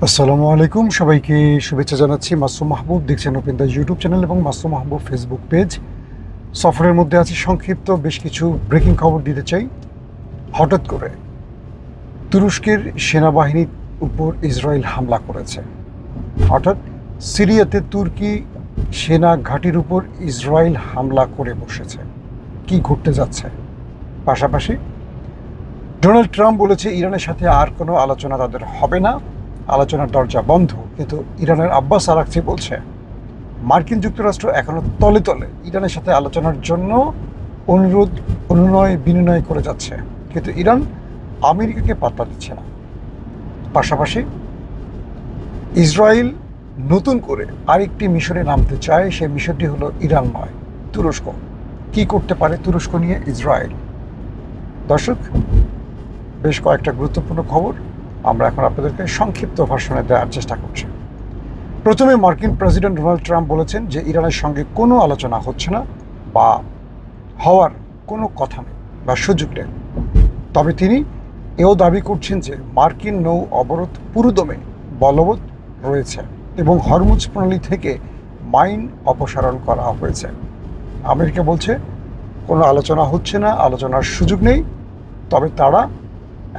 আসসালামু আলাইকুম, সবাইকে শুভেচ্ছা জানাচ্ছি। মাসুম মাহবুব দেখছেন ওপেন দ্য ইউটিউব চ্যানেল এবং মাসুম মাহবুব ফেসবুক পেজ। সফরের মধ্যে আছে, সংক্ষিপ্ত বেশ কিছু ব্রেকিং খবর দিতে চাই। হঠাৎ করে তুরস্কের সেনাবাহিনীর উপর ইসরায়েল হামলা করেছে। অর্থাৎ সিরিয়াতে তুর্কি সেনা ঘাঁটির উপর ইসরায়েল হামলা করে বসেছে। কি ঘটতে যাচ্ছে? পাশাপাশি ডোনাল্ড ট্রাম্প বলেছে ইরানের সাথে আর কোনো আলোচনা তাদের হবে না, আলোচনার দরজা বন্ধ। কিন্তু ইরানের আব্বাস আরাকচি বলছে মার্কিন যুক্তরাষ্ট্র এখনো তলে তলে ইরানের সাথে আলোচনার জন্য অনুনয় বিনিময় করে যাচ্ছে, কিন্তু ইরান আমেরিকাকে পাত্তা দিচ্ছে না। পাশাপাশি ইসরায়েল নতুন করে আরেকটি মিশনে নামতে চায়, সেই মিশনটি হলো ইরান নয়, তুরস্ক। কি করতে পারে তুরস্ক নিয়ে ইসরায়েল? দর্শক, বেশ কয়েকটা গুরুত্বপূর্ণ খবর আমরা এখন আপনাদেরকে সংক্ষিপ্ত ভাষণে দেওয়ার চেষ্টা করছি। প্রথমে মার্কিন প্রেসিডেন্ট ডোনাল্ড ট্রাম্প বলেছেন যে ইরানের সঙ্গে কোনো আলোচনা হচ্ছে না বা হওয়ার কোনো কথা নেই বা সুযোগ নেই। তবে তিনি এও দাবি করছেন যে মার্কিন নৌ অবরোধ পুরোদমে বলবৎ রয়েছে এবং হরমুজ প্রণালী থেকে মাইন অপসারণ করা হয়েছে। আমেরিকা বলছে কোনো আলোচনা হচ্ছে না, আলোচনার সুযোগ নেই। তবে তারা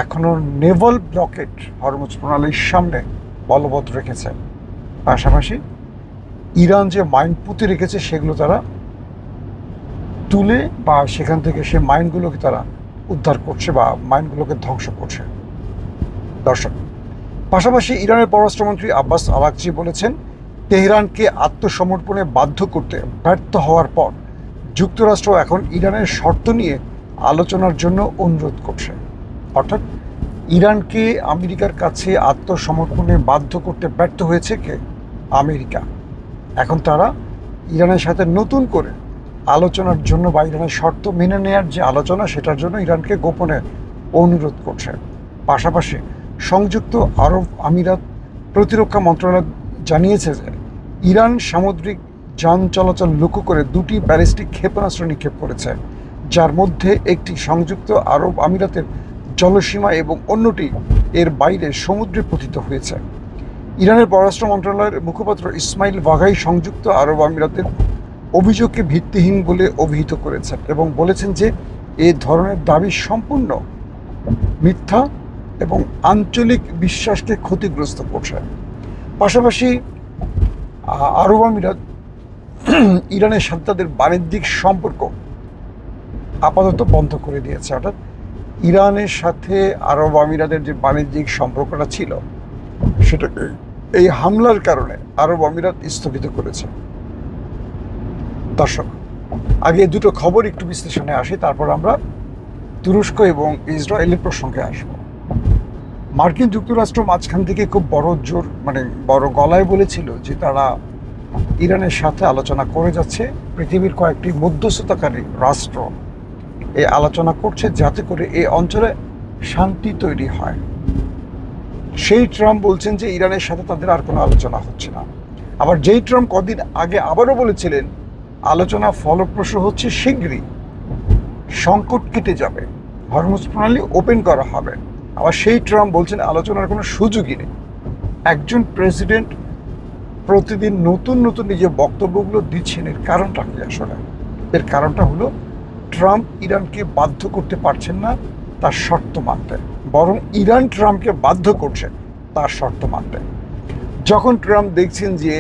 এখনও নেভাল ব্লকেট হরমুজ প্রণালীর সামনে বলবৎ রেখেছে। পাশাপাশি ইরান যে মাইন পুঁতে রেখেছে সেগুলো তারা তুলে বা সেখান থেকে সে মাইনগুলোকে তারা উদ্ধার করছে বা মাইনগুলোকে ধ্বংস করছে। দর্শক, পাশাপাশি ইরানের পররাষ্ট্রমন্ত্রী আব্বাস আরাকচি বলেছেন তেহরানকে আত্মসমর্পণে বাধ্য করতে ব্যর্থ হওয়ার পর যুক্তরাষ্ট্র এখন ইরানের শর্ত নিয়ে আলোচনার জন্য অনুরোধ করছে। অর্থাৎ ইরানকে আমেরিকার কাছে আত্মসমর্পণে বাধ্য করতে ব্যর্থ হয়েছে কে? আমেরিকা। এখন তারা ইরানের সাথে নতুন করে আলোচনার জন্য বা ইরানের শর্ত মেনে নেওয়ার যে আলোচনা, সেটার জন্য ইরানকে গোপনে অনুরোধ করছে। পাশাপাশি সংযুক্ত আরব আমিরাত প্রতিরক্ষা মন্ত্রণালয় জানিয়েছে যে ইরান সামুদ্রিক যান চলাচল লক্ষ্য করে 2টি ব্যালিস্টিক ক্ষেপণাস্ত্র নিক্ষেপ করেছে, যার মধ্যে একটি সংযুক্ত আরব আমিরাতের জলসীমা এবং অন্যটি এর বাইরে সমুদ্রে পতিত হয়েছে। ইরানের পররাষ্ট্র মন্ত্রণালয়ের মুখপাত্র ইসমাইল বাঘাই সংযুক্ত আরব আমিরাতের অভিযোগকে ভিত্তিহীন বলে অভিহিত করেছেন এবং বলেছেন যে এ ধরনের দাবি সম্পূর্ণ মিথ্যা এবং আঞ্চলিক বিশ্বাসকে ক্ষতিগ্রস্ত করছে। পাশাপাশি আরব আমিরাত ইরানের সাথে তাদের বাণিজ্যিক সম্পর্ক আপাতত বন্ধ করে দিয়েছে। অর্থাৎ ইরানের সাথে আরব আমিরাতের যে বাণিজ্যিক সম্পর্কটা ছিল সেটাকে এই হামলার কারণে আরব আমিরাত স্থগিত করেছে। দর্শক, আগে দুটো খবর একটু বিশ্লেষণে আসি, তারপর আমরা তুরস্ক এবং ইসরায়েলের প্রসঙ্গে আসব। মার্কিন যুক্তরাষ্ট্র মাঝখান থেকে খুব বড় গলায় বলেছিল যে তারা ইরানের সাথে আলোচনা করে যাচ্ছে। পৃথিবীর কয়েকটি মধ্যস্থতাকারী রাষ্ট্র এই আলোচনা করছে যাতে করে এই অঞ্চলে শান্তি তৈরি হয়। সেই ট্রাম্প বলছেন যে ইরানের সাথে তাদের আর কোনো আলোচনা হচ্ছে না। আবার যেই ট্রাম্প কদিন আগে আবারও বলেছিলেন আলোচনা ফলপ্রসূ হচ্ছে শীঘ্রই, সংকট কেটে যাবে, হরমুজ প্রণালী ওপেন করা হবে, আবার সেই ট্রাম্প বলছেন আলোচনার কোনো সুযোগই নেই। একজন প্রেসিডেন্ট প্রতিদিন নতুন নতুন যে বক্তব্যগুলো দিচ্ছেন, এর কারণটা কি আসলে? এর কারণটা হলো ট্রাম্প ইরানকে বাধ্য করতে পারছেন না তার শর্ত মানতে, বরং ইরান ট্রাম্পকে বাধ্য করছে তার শর্ত মানতে। যখন ট্রাম্প দেখছেন যে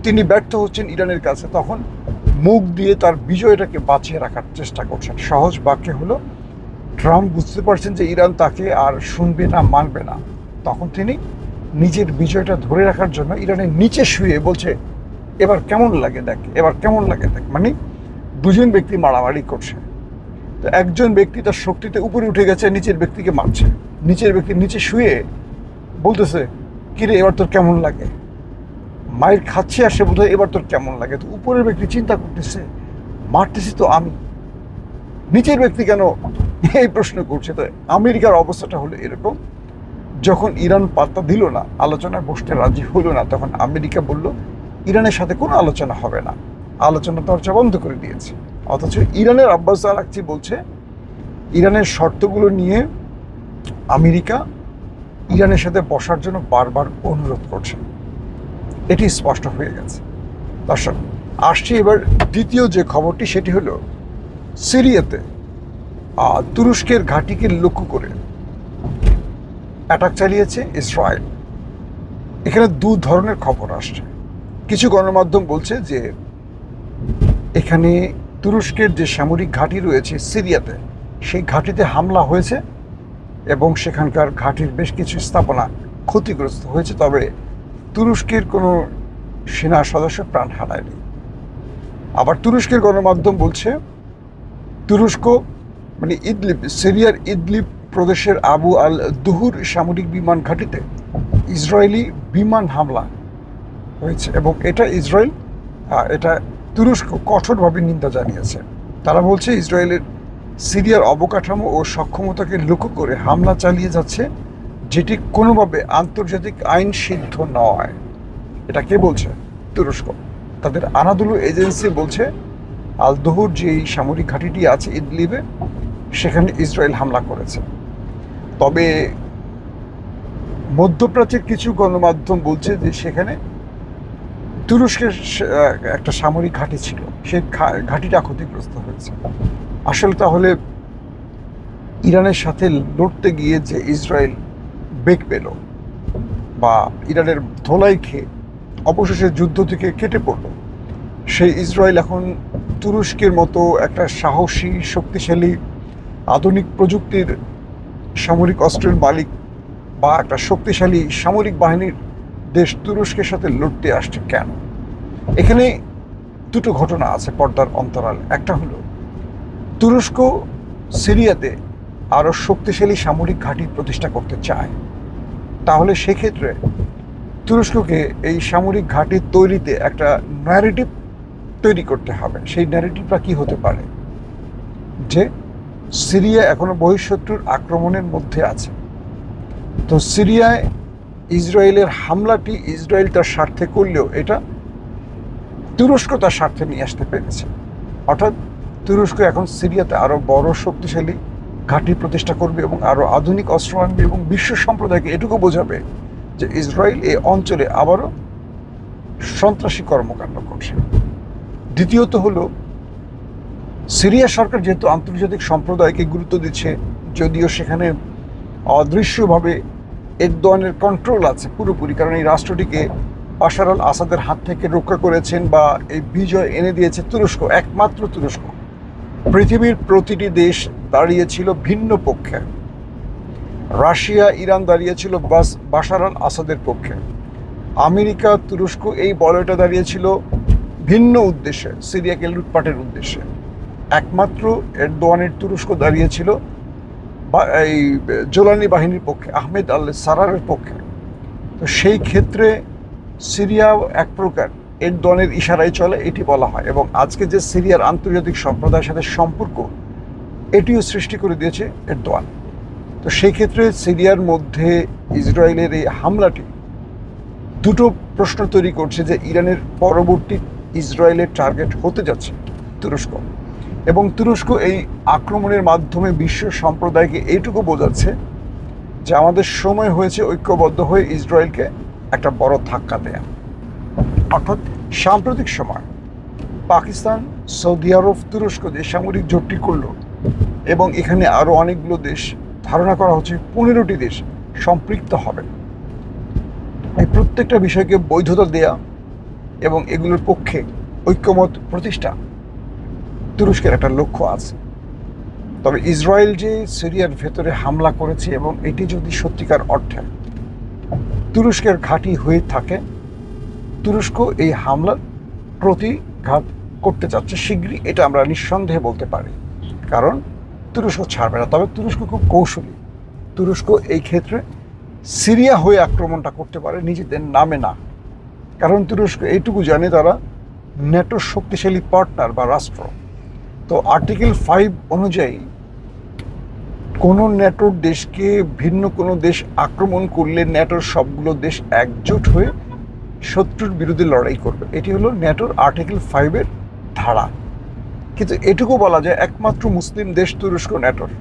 তিনি ব্যর্থ হচ্ছেন ইরানের কাছে, তখন মুখ দিয়ে তার বিজয়টাকে বাঁচিয়ে রাখার চেষ্টা করছেন। সহজ বাক্যে হলো ট্রাম্প বুঝতে পারছেন যে ইরান তাকে আর শুনবে না, মানবে না। তখন তিনি নিজের বিজয়টা ধরে রাখার জন্য ইরানের নিচে শুয়ে বলছে এবার কেমন লাগে দেখ, এবার কেমন লাগে দেখ। মানে দুজন ব্যক্তি মারামারি করছে, তো একজন ব্যক্তি তার শক্তিতে উপরে উঠে গেছে, নিচের ব্যক্তিকে মারছে। নিচের ব্যক্তি নিচে শুয়ে বলতেছে কিরে এবার তোর কেমন লাগে, মায়ের খাচ্ছে আর সে বোধহয় এবার তোর কেমন লাগে। তো উপরের ব্যক্তি চিন্তা করতেছে মারতেছি তো আমি, নিচের ব্যক্তি কেন এই প্রশ্ন করছে। তো আমেরিকার অবস্থাটা হলো এরকম, যখন ইরান পাত্তা দিল না, আলোচনায় বসতে রাজি হলো না, তখন আমেরিকা বলল ইরানের সাথে কোনো আলোচনা হবে না, আলোচনা দরজা বন্ধ করে দিয়েছে। অথচ ইরানের আব্বাস আরাকচি বলছে ইরানের শর্তগুলো নিয়ে আমেরিকা ইরানের সাথে বসার জন্য বারবার অনুরোধ করছে। এটি স্পষ্ট হয়ে গেছে। দর্শক, আসছি এবার দ্বিতীয় যে খবরটি, সেটি হলো সিরিয়াতে তুরস্কের ঘাঁটিকে লক্ষ্য করে অ্যাটাক চালিয়েছে ইসরায়েল। এখানে দু ধরনের খবর আসছে। কিছু গণমাধ্যম বলছে যে এখানে তুরস্কের যে সামরিক ঘাঁটি রয়েছে সিরিয়াতে, সেই ঘাঁটিতে হামলা হয়েছে এবং সেখানকার ঘাঁটির বেশ কিছু স্থাপনা ক্ষতিগ্রস্ত হয়েছে, তবে তুরস্কের কোনো সেনা সদস্য প্রাণ হারায়নি। আবার তুরস্কের গণমাধ্যম বলছে তুরস্ক মানে ইদলিব, সিরিয়ার ইদলিব প্রদেশের আবু আল দুহুর সামরিক বিমান ঘাঁটিতে ইসরায়েলি বিমান হামলা হয়েছে এবং এটা তুরস্ক কঠোরভাবে নিন্দা জানিয়েছে। তারা বলছে ইসরায়েলের সিরিয়ার অবকাঠামো ও সক্ষমতাকে লক্ষ্য করে হামলা চালিয়ে যাচ্ছে, যেটি কোনোভাবে আন্তর্জাতিক আইন সিদ্ধ নয়। এটা কে বলছে? তুরস্ক। তাদের আনাদুলু এজেন্সি বলছে আল দহুর যেই সামরিক ঘাঁটিটি আছে ইদলিবে, সেখানে ইসরায়েল হামলা করেছে। তবে মধ্যপ্রাচ্যের কিছু গণমাধ্যম বলছে যে সেখানে তুরস্কের একটা সামরিক ঘাঁটি ছিল, সেই ঘাঁটিটা ক্ষতিগ্রস্ত হয়েছে। আসলে তাহলে ইরানের সাথে লড়তে গিয়ে যে ইসরায়েল বেগ পেল বা ইরানের ধোলাই খেয়ে অবশেষে যুদ্ধ থেকে কেটে পড়ল, সেই ইসরায়েল এখন তুরস্কের মতো একটা সাহসী, শক্তিশালী, আধুনিক প্রযুক্তির সামরিক অস্ত্রের মালিক বা একটা শক্তিশালী সামরিক বাহিনীর দেশ তুরস্কের সাথে লড়তে আসছে কেন? এখানে দুটো ঘটনা আছে পর্দার অন্তরালে। একটা হলো তুরস্ক সিরিয়াতে আরও শক্তিশালী সামরিক ঘাঁটি প্রতিষ্ঠা করতে চায়। তাহলে সেক্ষেত্রে তুরস্ককে এই সামরিক ঘাঁটি তৈরিতে একটা ন্যারেটিভ তৈরি করতে হবে। সেই ন্যারেটিভটা কি হতে পারে? যে সিরিয়া এখনো বহিঃশত্রুর আক্রমণের মধ্যে আছে, তো সিরিয়ায় ইসরায়েলের হামলাটি ইসরায়েল তার স্বার্থে করলেও এটা তুরস্ক তার স্বার্থে নিয়ে আসতে পেরেছে। অর্থাৎ তুরস্ক এখন সিরিয়াতে আরও বড় শক্তিশালী ঘাঁটি প্রতিষ্ঠা করবে এবং আরও আধুনিক অস্ত্র আনবে এবং বিশ্ব সম্প্রদায়কে এটুকু বোঝাবে যে ইসরায়েল এই অঞ্চলে আবারও সন্ত্রাসী কর্মকাণ্ড করছে। দ্বিতীয়ত হলো সিরিয়া সরকার যেহেতু আন্তর্জাতিক সম্প্রদায়কে গুরুত্ব দিচ্ছে, যদিও সেখানে অদৃশ্যভাবে এরদোয়ানের কন্ট্রোল আছে পুরোপুরি, কারণ এই রাষ্ট্রটিকে বাশার আল আসাদের হাত থেকে রক্ষা করেছেন বা এই বিজয় এনে দিয়েছে তুরস্ক, একমাত্র তুরস্ক। পৃথিবীর প্রতিটি দেশ দাঁড়িয়েছিল ভিন্ন পক্ষে। রাশিয়া, ইরান দাঁড়িয়েছিল বাশার আল আসাদের পক্ষে। আমেরিকা, তুরস্ক এই বলয়টা দাঁড়িয়েছিল ভিন্ন উদ্দেশ্যে, সিরিয়াকে লুটপাটের উদ্দেশ্যে। একমাত্র এরদোয়ানের তুরস্ক দাঁড়িয়েছিল এই জোলানি বাহিনীর পক্ষে, আহমেদ আল সারারের পক্ষে। তো সেই ক্ষেত্রে সিরিয়াও এক প্রকার এরদোয়ানের ইশারায় চলে, এটি বলা হয়। এবং আজকে যে সিরিয়ার আন্তর্জাতিক সম্প্রদায়ের সাথে সম্পর্ক, এটিও সৃষ্টি করে দিয়েছে এরদোয়ান। তো সেই ক্ষেত্রে সিরিয়ার মধ্যে ইসরায়েলের এই হামলাটি দুটো প্রশ্ন তৈরি করছে যে ইরানের পরবর্তী ইসরায়েলের টার্গেট হতে যাচ্ছে তুরস্ক, এবং তুরস্ক এই আক্রমণের মাধ্যমে বিশ্ব সম্প্রদায়কে এইটুকু বোঝাচ্ছে যে আমাদের সময় হয়েছে ঐক্যবদ্ধ হয়ে ইসরায়েলকে একটা বড় ধাক্কা দেয়া। অর্থাৎ সাম্প্রতিক সময় পাকিস্তান, সৌদি আরব, তুরস্ক যে সামরিক জোটটি করল এবং এখানে আরও অনেকগুলো দেশ, ধারণা করা হচ্ছে 15টি দেশ সম্পৃক্ত হবে। এই প্রত্যেকটা বিষয়কে বৈধতা দেয়া এবং এগুলোর পক্ষে ঐক্যমত প্রতিষ্ঠা তুরস্কের একটা লক্ষ্য আছে। তবে ইসরায়েল যে সিরিয়ার ভেতরে হামলা করেছে এবং এটি যদি সত্যিকার অর্থে তুরস্কের ঘাঁটি হয়ে থাকে, তুরস্ক এই হামলার প্রতিঘাত করতে যাচ্ছে শীঘ্রই, এটা আমরা নিঃসন্দেহে বলতে পারি, কারণ তুরস্ক ছাড়বে না। তবে তুরস্ক খুব কৌশলী। তুরস্ক এই ক্ষেত্রে সিরিয়া হয়ে আক্রমণটা করতে পারে, নিজেদের নামে না। কারণ তুরস্ক এইটুকু জানে তারা ন্যাটোর শক্তিশালী পার্টনার বা রাষ্ট্র। তো আর্টিকেল 5 অনুযায়ী কোনো ন্যাটোর দেশকে ভিন্ন কোনো দেশ আক্রমণ করলে ন্যাটোর সবগুলো দেশ একজোট হয়ে শত্রুর বিরুদ্ধে লড়াই করবে। এটি হলো ন্যাটোর আর্টিকেল 5-এর ধারা। কিন্তু এটুকু বলা যায় একমাত্র মুসলিম দেশ তুরস্ক ন্যাটোর,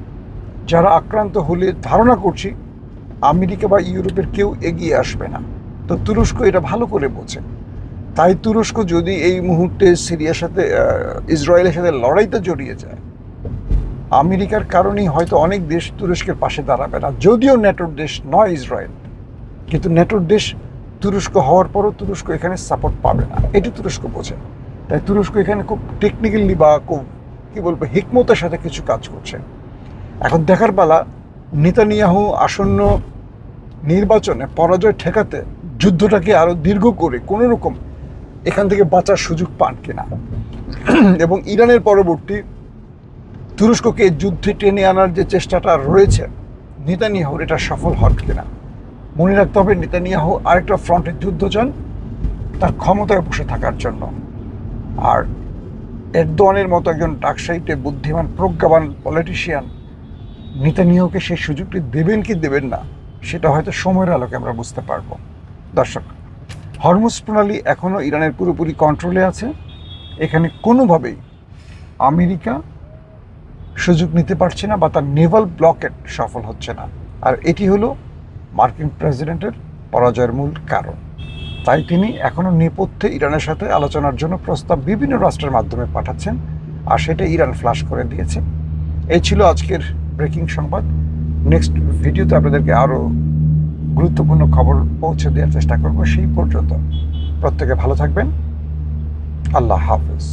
যারা আক্রান্ত হলে ধারণা করছি আমেরিকা বা ইউরোপের কেউ এগিয়ে আসবে না। তো তুরস্ক এটা ভালো করে বোঝে। তাই তুরস্ক যদি এই মুহূর্তে সিরিয়ার সাথে ইসরায়েলের সাথে লড়াইতে জড়িয়ে যায়, আমেরিকার কারণেই হয়তো অনেক দেশ তুরস্কের পাশে দাঁড়াবে না। যদিও ন্যাটোর দেশ নয় ইসরায়েল, কিন্তু ন্যাটোর দেশ তুরস্ক হওয়ার পরও তুরস্ক এখানে সাপোর্ট পাবে না, এটি তুরস্ক বোঝে। তাই তুরস্ক এখানে খুব টেকনিক্যালি বা খুব কী বলবো হিকমতের সাথে কিছু কাজ করছে। এখন দেখার পালা নেতানিয়াহু আসন্ন নির্বাচনে পরাজয় ঠেকাতে যুদ্ধটাকে আরও দীর্ঘ করে কোনো রকম এখান থেকে বাঁচার সুযোগ পান কিনা, এবং ইরানের পরবর্তী তুরস্ককে যুদ্ধে টেনে আনার যে চেষ্টাটা রয়েছে নেতানিয়াহুর, এটা সফল হন কিনা। মনে রাখতে হবে নেতানিয়াহু আরেকটা ফ্রন্টের যুদ্ধ চান তার ক্ষমতায় বসে থাকার জন্য। আর এরদোয়ানের মতো একজন ডাকসাইটে বুদ্ধিমান প্রজ্ঞাবান পলিটিশিয়ান নেতানিয়াহুকে সেই সুযোগটি দেবেন কি দেবেন না, সেটা হয়তো সময়ের আলোকে আমরা বুঝতে পারবো। দর্শক, হরমুজ প্রণালী এখনও ইরানের পুরোপুরি কন্ট্রোলে আছে। এখানে কোনোভাবেই আমেরিকা সুযোগ নিতে পারছে না বা তার নেভাল ব্লকেট সফল হচ্ছে না। আর এটি হলো মার্কিন প্রেসিডেন্টের পরাজয়ের মূল কারণ। তাই তিনি এখনও নেপথ্যে ইরানের সাথে আলোচনার জন্য প্রস্তাব বিভিন্ন রাষ্ট্রের মাধ্যমে পাঠাচ্ছেন, আর সেটা ইরান ফ্লাশ করে দিয়েছে। এই ছিল আজকের ব্রেকিং সংবাদ। নেক্সট ভিডিওতে আপনাদেরকে আরও গুরুত্বপূর্ণ খবর পৌঁছে দেওয়ার চেষ্টা করব। সেই পর্যন্ত প্রত্যেকে ভালো থাকবেন। আল্লাহ হাফেজ।